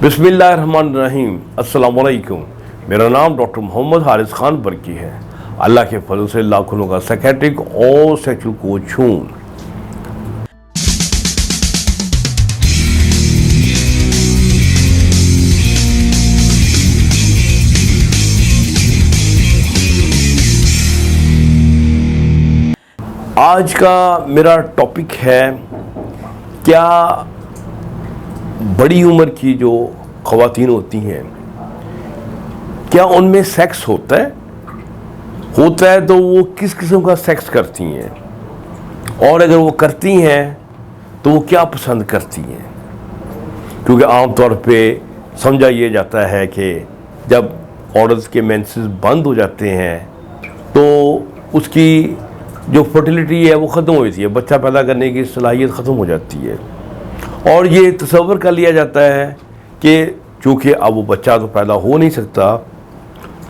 बिस्मिल्लाहिर्रहमानिर्रहीम। अस्सलाम वालेकुम। मेरा नाम डॉक्टर मोहम्मद हारिस खान बरकी है। अल्लाह के फजल से लाखों लोगों का साइकेट्रिक और सेक्सुअल कोच हूँ। आज का मेरा टॉपिक है, क्या बड़ी उम्र की जो ख़वातीन होती हैं क्या उनमें सेक्स होता है तो वो किस किस्म का सेक्स करती हैं, और अगर वो करती हैं तो वो क्या पसंद करती हैं। क्योंकि आमतौर पे समझा ये जाता है कि जब औरत के मेंसेस बंद हो जाते हैं तो उसकी जो फर्टिलिटी है वो ख़त्म हो जाती है, बच्चा पैदा करने की सलाहियत ख़त्म हो जाती है। और ये तसव्वुर कर लिया जाता है कि चूँकि अब वो बच्चा तो पैदा हो नहीं सकता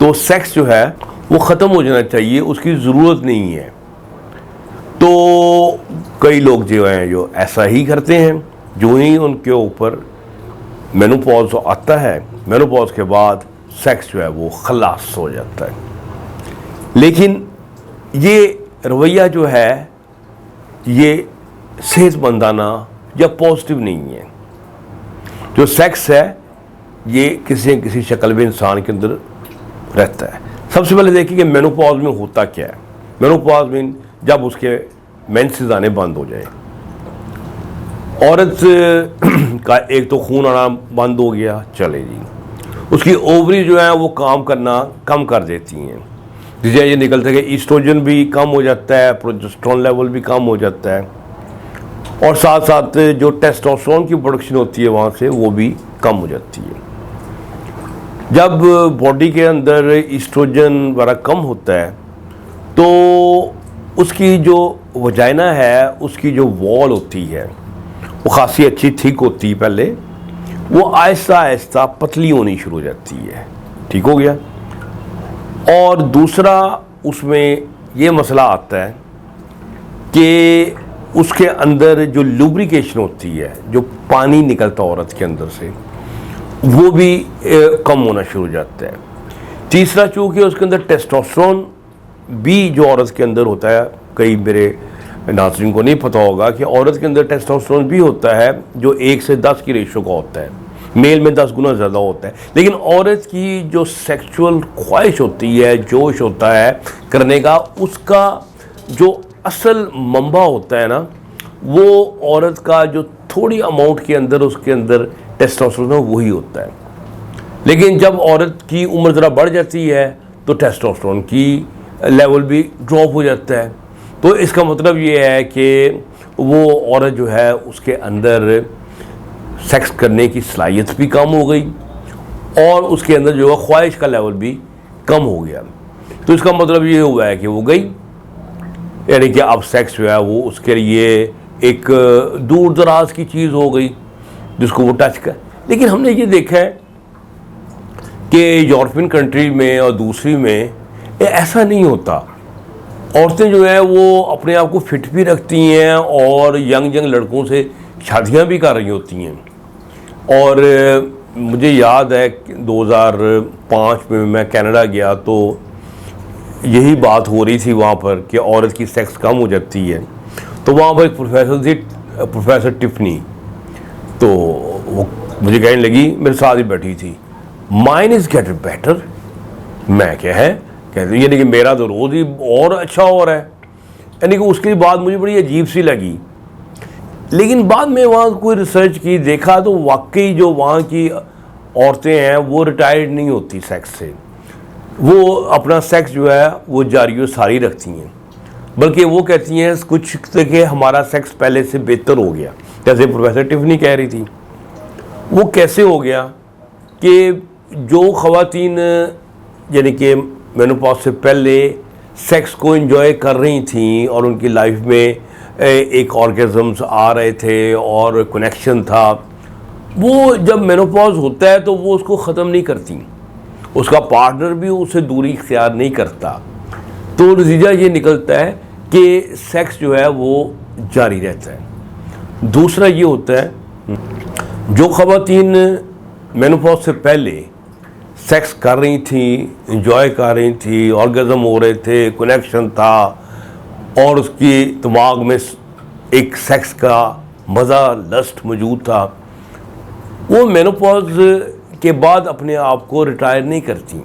तो सेक्स जो है वो ख़त्म हो जाना चाहिए, उसकी ज़रूरत नहीं है। तो कई लोग जो हैं जो ऐसा ही करते हैं, जो ही उनके ऊपर मेनोपॉज आता है, मेनोपॉज के बाद सेक्स जो है वो खलास हो जाता है। लेकिन ये रवैया जो है ये सेहतमंदाना या पॉजिटिव नहीं है। जो सेक्स है ये किसी न किसी शक्ल में इंसान के अंदर रहता है। सबसे पहले देखिए कि मेनोपॉज में होता क्या है। मेनोपॉज में जब उसके मेंसेस आने बंद हो जाए, औरत का एक तो खून आना बंद हो गया, चले जी, उसकी ओवरी जो है वो काम करना कम कर देती हैं, जिससे ये निकलता है कि ईस्ट्रोजन भी कम हो जाता है, प्रोजेस्टेरोन लेवल भी कम हो जाता है, और साथ साथ जो टेस्टोस्टेरोन की प्रोडक्शन होती है वहाँ से वो भी कम हो जाती है। जब बॉडी के अंदर ईस्ट्रोजन वगैरह कम होता है तो उसकी जो वजाइना है, उसकी जो वॉल होती है वो खासी अच्छी थिक होती है, पहले वो आहिस्ता आहिस्ता पतली होनी शुरू हो जाती है। ठीक हो गया। और दूसरा उसमें ये मसला आता है कि उसके अंदर जो लुब्रिकेशन होती है, जो पानी निकलता है औरत के अंदर से, वो भी कम होना शुरू हो जाता है। तीसरा, चूँकि उसके अंदर टेस्टोस्टेरोन भी जो औरत के अंदर होता है, कई मेरे नाज़रीन को नहीं पता होगा कि औरत के अंदर टेस्टोस्टेरोन भी होता है जो 1 से 10 की रेशो का होता है, मेल में 10 गुना ज़्यादा होता है। लेकिन औरत की जो सेक्सुअल ख्वाहिश होती है, जोश होता है करने का, उसका जो असल मंबा होता है ना, वो औरत का जो थोड़ी अमाउंट के अंदर उसके अंदर टेस्टोस्टेरोन वही होता है। लेकिन जब औरत की उम्र ज़रा बढ़ जाती है तो टेस्टोस्टेरोन की लेवल भी ड्रॉप हो जाता है। तो इसका मतलब ये है कि वो औरत जो है उसके अंदर सेक्स करने की सलाहियत भी कम हो गई और उसके अंदर जो है ख्वाहिश का लेवल भी कम हो गया। तो इसका मतलब ये हुआ है कि वो गई, यानी कि अब सेक्स जो है वो उसके लिए एक दूर दराज की चीज़ हो गई जिसको वो टच कर। लेकिन हमने ये देखा है कि यूरोपियन कंट्री में और दूसरी में ऐसा नहीं होता। औरतें जो है वो अपने आप को फिट भी रखती हैं और यंग लड़कों से शादियां भी कर रही होती हैं। और मुझे याद है 2005 में मैं कनाडा गया तो यही बात हो रही थी वहाँ पर कि औरत की सेक्स कम हो जाती है। तो वहाँ पर एक प्रोफेसर थी, प्रोफेसर टिफनी, तो वो मुझे कहने लगी, मेरे साथ ही बैठी थी, माइन इज़ गेट बेटर। मैं क्या है कहती, यानी कि मेरा तो रोज़ ही और अच्छा हो रहा है। यानी कि उसकी बात मुझे बड़ी अजीब सी लगी। लेकिन बाद में वहाँ कोई रिसर्च की, देखा तो वाकई जो वहाँ की औरतें हैं वो रिटायर्ड नहीं होती सेक्स से, वो अपना सेक्स जो है वो जारी सारी रखती हैं, बल्कि वो कहती हैं कुछ कि हमारा सेक्स पहले से बेहतर हो गया। जैसे प्रोफेसर टिफनी कह रही थी, वो कैसे हो गया कि जो ख़वातीन यानी कि मेनोपॉज से पहले सेक्स को एंजॉय कर रही थी और उनकी लाइफ में एक ऑर्गेजम्स आ रहे थे और कनेक्शन था, वो जब मेनोपॉज होता है तो वो उसको ख़त्म नहीं करती, उसका पार्टनर भी उससे दूरी इख्तियार नहीं करता। तो नतीजा ये निकलता है कि सेक्स जो है वो जारी रहता है। दूसरा ये होता है, जो ख़वातीन मेनोपॉज से पहले सेक्स कर रही थी, इंजॉय कर रही थी, ऑर्गेज़म हो रहे थे, कनेक्शन था और उसकी दिमाग में एक सेक्स का मज़ा, लस्ट मौजूद था, वो मेनोपॉज के बाद अपने आप को रिटायर नहीं करती,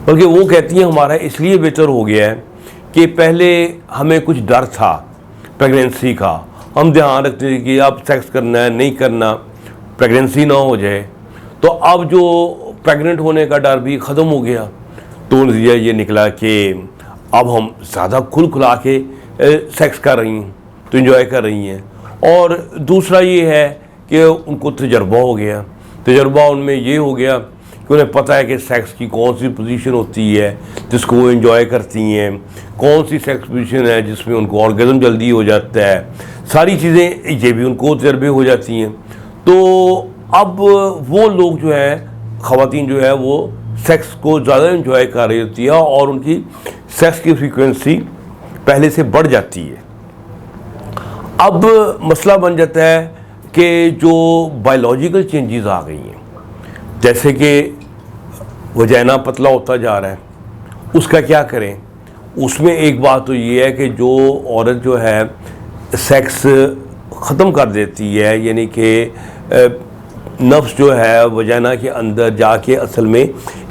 बल्कि वो कहती हैं हमारा इसलिए बेहतर हो गया है कि पहले हमें कुछ डर था प्रेगनेंसी का, हम ध्यान रखते थे कि अब सेक्स करना है नहीं करना, प्रेगनेंसी ना हो जाए, तो अब जो प्रेग्नेंट होने का डर भी ख़त्म हो गया। तो नतीजा ये निकला कि अब हम ज़्यादा खुल खुला के सेक्स कर रही हैं, तो इन्जॉय कर रही हैं। और दूसरा ये है कि उनको तजर्बा हो गया, तजर्बा उनमें ये हो गया कि उन्हें पता है कि सेक्स की कौन सी पोजीशन होती है जिसको वो इन्जॉय करती हैं, कौन सी सेक्स पोजीशन है जिसमें उनको ऑर्गेज़म जल्दी हो जाता है, सारी चीज़ें ये भी उनको तजर्बे हो जाती हैं। तो अब वो लोग जो है, ख़वातीन जो है, वो सेक्स को ज़्यादा इन्जॉय कर रही होती है और उनकी सेक्स की फ्रीक्वेंसी पहले से बढ़ जाती है। अब मसला बन जाता है कि जो बायोलॉजिकल चेंजेस आ गई हैं, जैसे कि वजाइना पतला होता जा रहा है, उसका क्या करें। उसमें एक बात तो ये है कि जो औरत जो है सेक्स ख़त्म कर देती है, यानी कि नफ्स जो है वजाइना के अंदर जाके असल में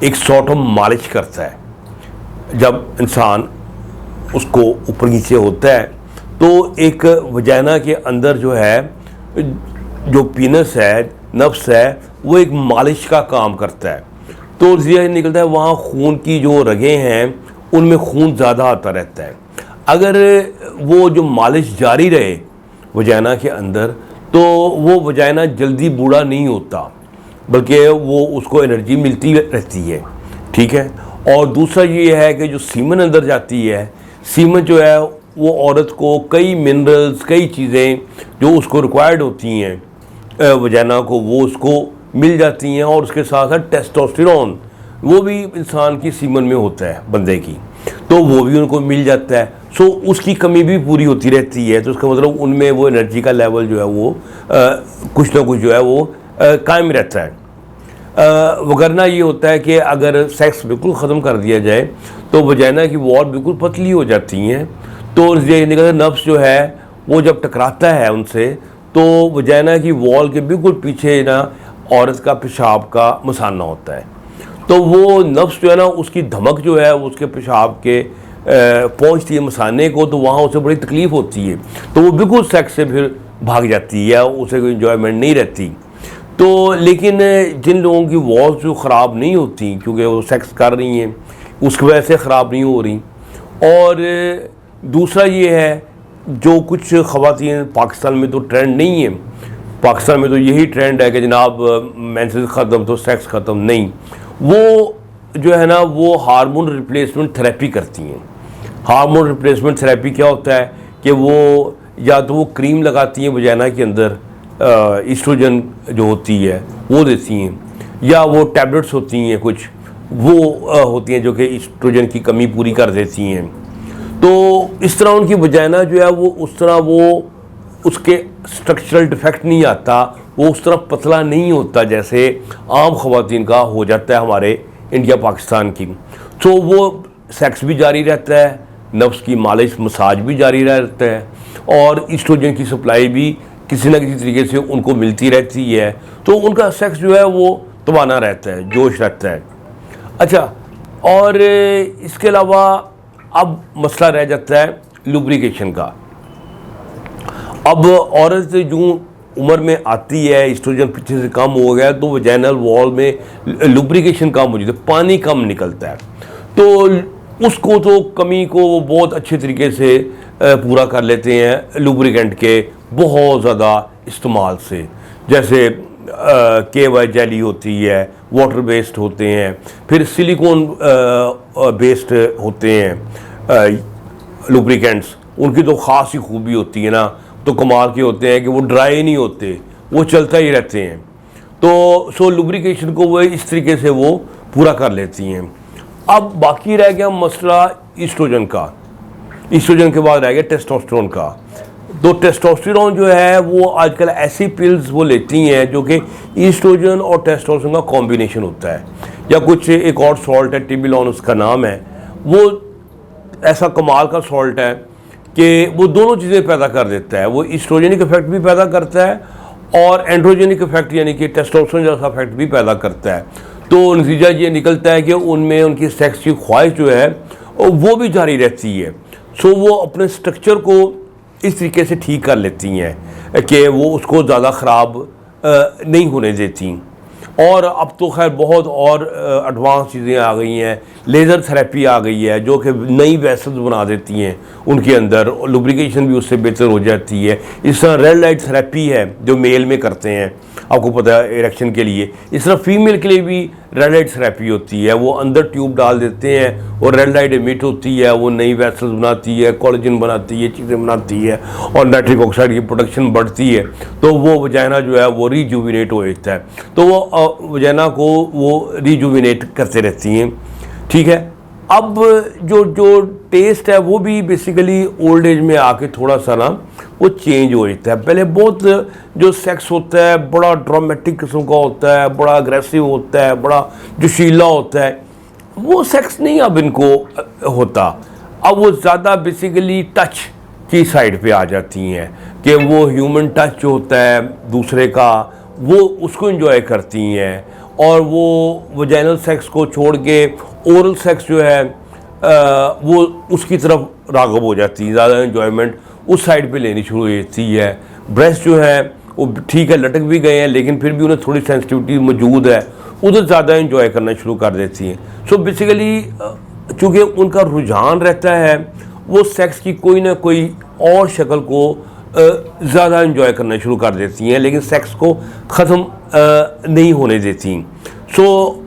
एक सॉर्ट ऑफ मालिश करता है। जब इंसान उसको ऊपर नीचे होता है तो एक वजाइना के अंदर जो है, जो पीनस है, नफ्स है, वो एक मालिश का काम करता है। तो ये निकलता है वहाँ खून की जो रगें हैं उनमें खून ज़्यादा आता रहता है। अगर वो जो मालिश जारी रहे वजाइना के अंदर, तो वो वजाइना जल्दी बूढ़ा नहीं होता, बल्कि वो उसको एनर्जी मिलती रहती है, ठीक है। और दूसरा ये है कि जो सीमन अंदर जाती है, सीमन जो है वो औरत को कई मिनरल्स, कई चीज़ें जो उसको रिक्वायर्ड होती हैं वजाइना को, वो उसको मिल जाती हैं। और उसके साथ साथ टेस्टोस्टेरोन वो भी इंसान की सीमन में होता है बंदे की, तो वो भी उनको मिल जाता है। सो उसकी कमी भी पूरी होती रहती है। तो उसका मतलब उनमें वो एनर्जी का लेवल जो है वो कुछ ना कुछ जो है वो कायम रहता है। वगरना ये होता है कि अगर सेक्स बिल्कुल ख़त्म कर दिया जाए तो वजाइना की वॉल बिल्कुल पतली हो जाती हैं। तो ये निकलता नफ्स जो है वो जब टकराता है उनसे, तो वजाइना की वॉल के बिल्कुल पीछे ना औरत का पेशाब का मसाना होता है। तो वो नफ्स जो है ना, उसकी धमक जो है उसके पेशाब के पहुंचती है मसाने को, तो वहाँ उसे बड़ी तकलीफ़ होती है। तो वो बिल्कुल सेक्स से फिर भाग जाती है, उसे कोई इन्जॉयमेंट नहीं रहती। तो लेकिन जिन लोगों की वॉल्स जो ख़राब नहीं होती, क्योंकि वो सेक्स कर रही हैं, उसकी वजह से ख़राब नहीं हो रही। और दूसरा ये है, जो कुछ ख़वातीन पाकिस्तान में तो ट्रेंड नहीं है, पाकिस्तान में तो यही ट्रेंड है कि जनाब मेंसेस ख़त्म तो सेक्स ख़त्म नहीं, वो जो है ना वो हार्मोन रिप्लेसमेंट थेरेपी करती हैं। हार्मोन रिप्लेसमेंट थेरेपी क्या होता है कि वो या तो वो क्रीम लगाती हैं वजाइना के अंदर, ईस्ट्रोजन जो होती है वो देती हैं, या वो टैबलेट्स होती हैं कुछ वो होती हैं जो कि ईस्ट्रोजन की कमी पूरी कर देती हैं। तो इस तरह उनकी वजाइना जो है वो उस तरह वो उसके स्ट्रक्चरल डिफेक्ट नहीं आता, वो उस तरह पतला नहीं होता जैसे आम ख़वातीन का हो जाता है हमारे इंडिया पाकिस्तान की। तो वो सेक्स भी जारी रहता है, नफ्स की मालिश मसाज भी जारी रहता है, और ईस्ट्रोजन की सप्लाई भी किसी न किसी तरीके से उनको मिलती रहती है। तो उनका सेक्स जो है वो तवाना रहता है, जोश रहता है। अच्छा, और इसके अलावा अब मसला रह जाता है लुब्रिकेशन का। अब औरत जो उम्र में आती है, ईस्ट्रोजन पीछे से कम हो गया, तो वजाइनल वॉल में लुब्रिकेशन कम हो जाता है, पानी कम निकलता है। तो उसको तो कमी को वो बहुत अच्छे तरीके से पूरा कर लेते हैं लुब्रिकेंट के बहुत ज़्यादा इस्तेमाल से, जैसे KY जेली होती है, वाटर बेस्ड होते हैं, फिर सिलिकॉन बेस्ड होते हैं लुब्रिकेंट्स। उनकी तो ख़ास ही खूबी होती है ना, तो कमाल के होते हैं कि वो ड्राई नहीं होते, वो चलता ही रहते हैं। तो सो लुब्रिकेशन को वो इस तरीके से वो पूरा कर लेती हैं। अब बाकी रह गया मसला ईस्ट्रोजन का, ईस्ट्रोजन के बाद रह गया टेस्टोस्टेरोन का। तो टेस्टोस्टेरोन जो है वो आजकल ऐसी पिल्स वो लेती हैं जो कि ईस्ट्रोजन और टेस्टोस्टेरोन का कॉम्बिनेशन होता है, या कुछ एक और सॉल्ट है टिबिलॉन उसका नाम है, वो ऐसा कमाल का सॉल्ट है कि वो दोनों चीज़ें पैदा कर देता है। वो ईस्ट्रोजेनिक इफेक्ट भी पैदा करता है और एंड्रोजेनिक इफेक्ट यानी कि टेस्टोस्टेरोन जैसा इफेक्ट भी पैदा करता है। तो नतीजा ये निकलता है कि उनमें उनकी सेक्स की ख्वाहिश जो है वो भी जारी रहती है। सो वो अपने स्ट्रक्चर को इस तरीके से ठीक कर लेती हैं कि वो उसको ज़्यादा ख़राब नहीं होने देती। और अब तो खैर बहुत और एडवांस चीज़ें आ गई हैं, लेज़र थेरेपी आ गई है जो कि नई वेसल्स बना देती हैं उनके अंदर, लुब्रिकेशन भी उससे बेहतर हो जाती है। इस तरह रेड लाइट थेरेपी है जो मेल में करते हैं, आपको पता है, इरेक्शन के लिए। इस तरह फीमेल के लिए भी रेड लाइट थेरेपी होती है, वो अंदर ट्यूब डाल देते हैं और रेड लाइट एमिट होती है, वो नई वेसल्स बनाती है, कोलेजन बनाती है, चीज़ें बनाती है और नाइट्रिक ऑक्साइड की प्रोडक्शन बढ़ती है, तो वो वजाइना जो है वो रिजुविनेट हो जाता है। तो वो वजाइना को वो रिजुविनेट करते रहती हैं, ठीक है। अब जो टेस्ट है वो भी बेसिकली ओल्ड एज में आके थोड़ा सा ना वो चेंज हो जाता है। पहले बहुत जो सेक्स होता है बड़ा ड्रामेटिक किस्म का होता है, बड़ा अग्रेसिव होता है, बड़ा जोशीला होता है, वो सेक्स नहीं अब इनको होता। अब वो ज़्यादा बेसिकली टच की साइड पे आ जाती हैं कि वो ह्यूमन टच जो होता है दूसरे का वो उसको एंजॉय करती हैं, और वो वजाइनल सेक्स को छोड़ के ओरल सेक्स जो है वो उसकी तरफ राग़िब हो जाती है, ज़्यादा एंजॉयमेंट उस साइड पे लेनी शुरू हो जाती है। ब्रेस्ट जो है वो ठीक है लटक भी गए हैं लेकिन फिर भी उन्हें थोड़ी सेंसिटिविटी मौजूद है, उधर ज़्यादा एंजॉय करना शुरू कर देती हैं। सो बेसिकली चूँकि उनका रुझान रहता है वो सेक्स की कोई ना कोई और शक्ल को ज़्यादा एंजॉय करना शुरू कर देती हैं, लेकिन सेक्स को ख़त्म नहीं होने देती। सो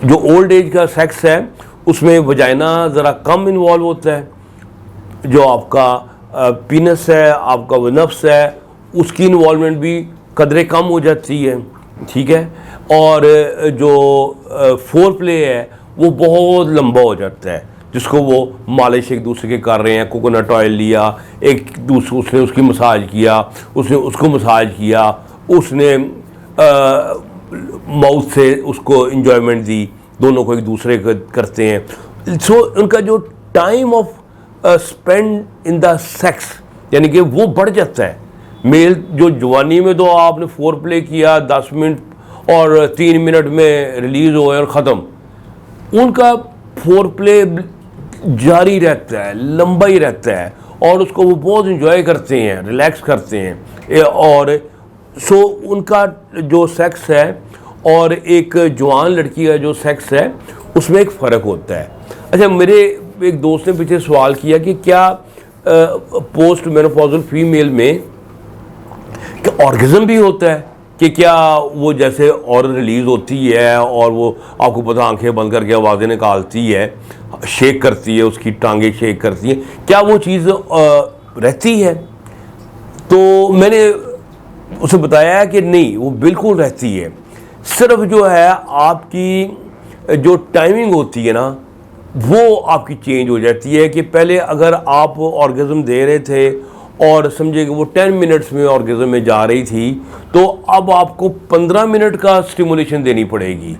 जो ओल्ड एज का सेक्स है उसमें वजाइना ज़रा कम इन्वॉल्व होता है, जो आपका पीनस है, आपका वो नफ्स है, उसकी इन्वॉल्वमेंट भी कदरे कम हो जाती है, ठीक है। और जो फोर प्ले है वो बहुत लंबा हो जाता है, जिसको वो मालिश एक दूसरे के कर रहे हैं, कोकोनट ऑयल लिया, एक दूसरे उसने उसकी मसाज किया, उसने उसको मसाज किया, उसने माउथ से उसको इंजॉयमेंट दी, दोनों को एक दूसरे को करते हैं। सो उनका जो time of spend in the sex यानी कि वो बढ़ जाता है। मेल जो जवानी में तो आपने फोर प्ले किया 10 मिनट और 3 मिनट में रिलीज़ हो और ख़त्म, उनका फोर प्ले जारी रहता है, लंबा ही रहता है और उसको वो बहुत इंजॉय करते हैं, रिलैक्स करते हैं। और सो उनका जो सेक्स है और एक जवान लड़की का जो सेक्स है उसमें एक फ़र्क होता है। अच्छा, मेरे एक दोस्त ने पीछे सवाल किया कि क्या पोस्ट मेनोपॉजल फीमेल में क्या ऑर्गेज़म भी होता है, कि क्या वो जैसे और रिलीज़ होती है और वो आपको पता आंखें बंद करके आवाज़ें निकालती है, शेक करती है, उसकी टांगें शेक करती हैं, क्या वो चीज़ रहती है? तो मैंने उसे बताया कि नहीं, वो बिल्कुल रहती है। सिर्फ जो है आपकी जो टाइमिंग होती है ना वो आपकी चेंज हो जाती है कि पहले अगर आप ऑर्गेज़म दे रहे थे और समझे कि वो 10 मिनट्स में ऑर्गेज़म में जा रही थी, तो अब आपको 15 मिनट का स्टिमुलेशन देनी पड़ेगी।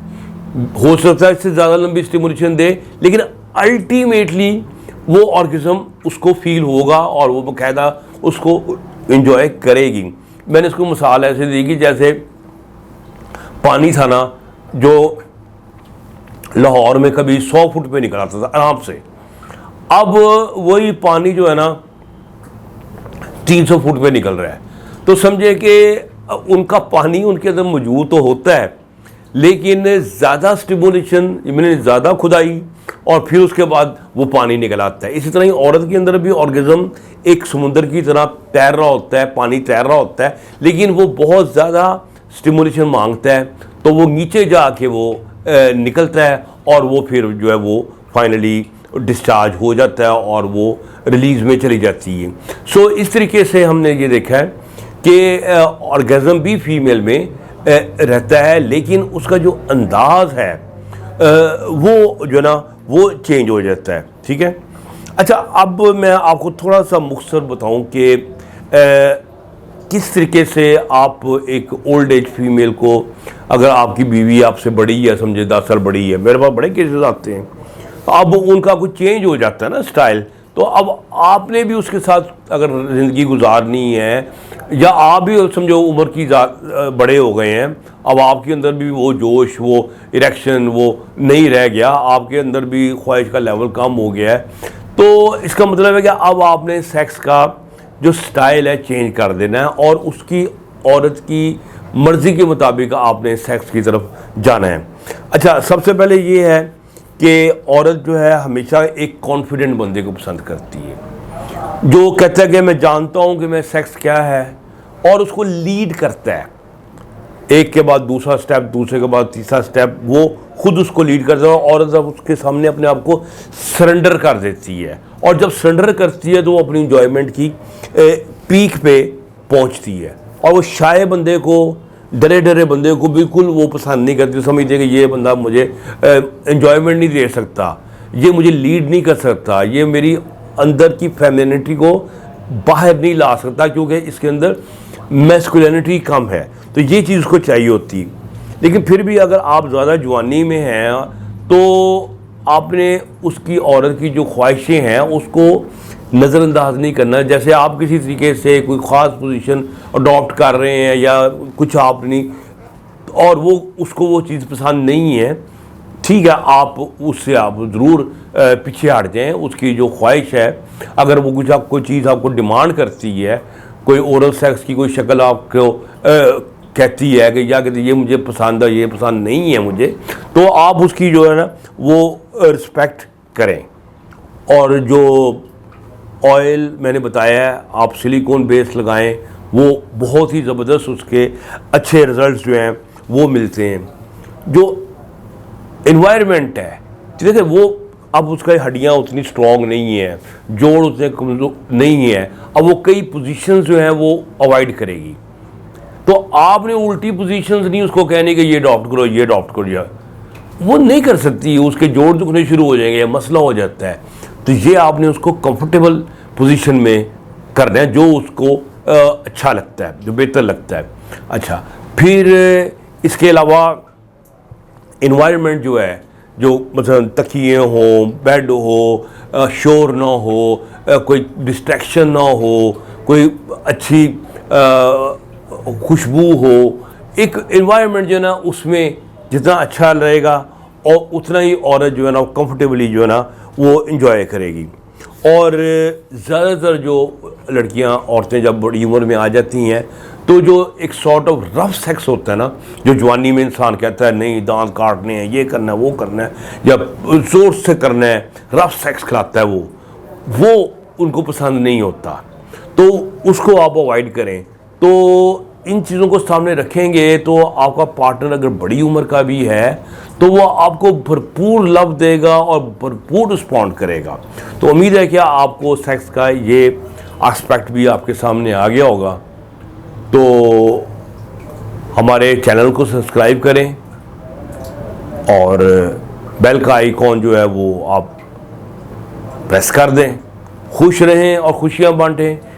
हो सकता है इससे ज़्यादा लंबी स्टिमुलेशन दे, लेकिन अल्टीमेटली वो ऑर्गेज़म उसको फील होगा और वो बाकायदा उसको एंजॉय करेगी। मैंने इसको मिसाल ऐसे दी कि जैसे पानी था ना जो लाहौर में कभी 100 फुट पे निकल आता था आराम से, अब वही पानी जो है ना 300 फुट पे निकल रहा है। तो समझे कि उनका पानी उनके अंदर मौजूद तो होता है, लेकिन ज़्यादा स्टिमुलेशन मैंने ज़्यादा खुदाई और फिर उसके बाद वो पानी निकल आता है। इसी तरह ही औरत के अंदर भी ऑर्गेज़म एक समुंदर की तरह तैर रहा होता है, पानी तैर रहा होता है, लेकिन वो बहुत ज़्यादा स्टिमुलेशन मांगता है, तो वो नीचे जाके वो निकलता है और वो फिर जो है वो फाइनली डिस्चार्ज हो जाता है और वो रिलीज़ में चली जाती है। सो इस तरीके से हमने ये देखा है कि ऑर्गेज़म भी फीमेल में रहता है, लेकिन उसका जो अंदाज़ है वो जो ना वो चेंज हो जाता है, ठीक है। अच्छा, अब मैं आपको थोड़ा सा मुख्तसर बताऊं कि किस तरीके से आप एक ओल्ड एज फीमेल को, अगर आपकी बीवी आपसे बड़ी है, समझे 10 साल बड़ी है, मेरे पास बड़े केसेस आते हैं, अब उनका कुछ चेंज हो जाता है ना स्टाइल, तो अब आपने भी उसके साथ अगर ज़िंदगी गुजारनी है, या आप भी समझो उम्र की बड़े हो गए हैं, अब आपके अंदर भी वो जोश, वो इरेक्शन वो नहीं रह गया, आपके अंदर भी ख्वाहिश का लेवल कम हो गया है, तो इसका मतलब है कि अब आपने सेक्स का जो स्टाइल है चेंज कर देना है और उसकी, औरत की मर्ज़ी के मुताबिक आपने सेक्स की तरफ जाना है। अच्छा, सबसे पहले ये है कि औरत जो है हमेशा एक कॉन्फिडेंट बंदे को पसंद करती है, जो कहता है कि मैं जानता हूँ कि मैं सेक्स क्या है, और उसको लीड करता है, एक के बाद दूसरा स्टेप, दूसरे के बाद तीसरा स्टेप, वो खुद उसको लीड करता है। और जब उसके सामने अपने आप को सरेंडर कर देती है, और जब सरेंडर करती है तो वो अपनी इंजॉयमेंट की पीक पे पहुंचती है, और वो शाये बंदे को, डरे डरे बंदे को बिल्कुल वो पसंद नहीं करती, समझते कि ये बंदा मुझे एंजॉयमेंट नहीं दे सकता, ये मुझे लीड नहीं कर सकता, ये मेरी अंदर की फेमिनिटी को बाहर नहीं ला सकता, क्योंकि इसके अंदर मैस्कुलिनिटी कम है, तो ये चीज़ उसको चाहिए होती। लेकिन फिर भी अगर आप ज़्यादा जवानी में हैं तो आपने उसकी, औरत की जो ख्वाहिशें हैं उसको नज़रअंदाज नहीं करना। जैसे आप किसी तरीके से कोई ख़ास पोजीशन अडॉप्ट कर रहे हैं या कुछ आप नहीं, और वो उसको वो चीज़ पसंद नहीं है, ठीक है, आप उससे आप ज़रूर पीछे हट जाएं। उसकी जो ख्वाहिश है, अगर वो कुछ कोई चीज़ आपको डिमांड करती है, कोई ओरल सेक्स की कोई शक्ल आपको कहती है कि या कहती ये मुझे पसंद है, ये पसंद नहीं है मुझे, तो आप उसकी जो है ना वो रिस्पेक्ट करें। और जो ऑयल मैंने बताया है, आप सिलिकॉन बेस लगाएं, वो बहुत ही ज़बरदस्त उसके अच्छे रिज़ल्ट जो हैं वो मिलते हैं। जो इन्वायरमेंट है, देखिए वो अब उसका हड्डियाँ उतनी स्ट्रॉन्ग नहीं है, जोड़ उतने कमज़ोर नहीं है, अब वो कई पोजीशंस जो हैं वो अवॉइड करेगी, तो आपने उल्टी पोजीशंस नहीं उसको कहने कि ये अडॉप्ट करो, ये अडॉप्ट करो, या वो नहीं कर सकती, उसके जोड़ दुखने शुरू हो जाएंगे, मसला हो जाता है। तो ये आपने उसको कंफर्टेबल पोजीशन में करना है, जो उसको अच्छा लगता है, जो बेहतर लगता है। अच्छा, फिर इसके अलावा इन्वायरमेंट जो है, जो मतलब तकिए हों, बेड हो, शोर ना हो, कोई डिस्ट्रैक्शन ना हो, कोई अच्छी खुशबू हो, एक इन्वायरमेंट जो है ना उसमें जितना अच्छा रहेगा और उतना ही औरत जो है ना कंफर्टेबली जो है ना वो इंजॉय करेगी। और ज़्यादातर जो लड़कियां, औरतें जब बड़ी उम्र में आ जाती हैं तो जो एक सॉर्ट ऑफ रफ सेक्स होता है ना, जो जवानी में इंसान कहता है नहीं दांत काटने हैं, ये करना है, वो करना है, या जोर से करना है, रफ सेक्स खिलाता है, वो उनको पसंद नहीं होता, तो उसको आप अवॉइड करें। तो इन चीज़ों को सामने रखेंगे तो आपका पार्टनर अगर बड़ी उम्र का भी है तो वो आपको भरपूर लव देगा और भरपूर रिस्पॉन्ड करेगा। तो उम्मीद है कि आपको सेक्स का ये एस्पेक्ट भी आपके सामने आ गया होगा। तो हमारे चैनल को सब्सक्राइब करें और बेल का आइकॉन जो है वो आप प्रेस कर दें। खुश रहें और खुशियां बांटें।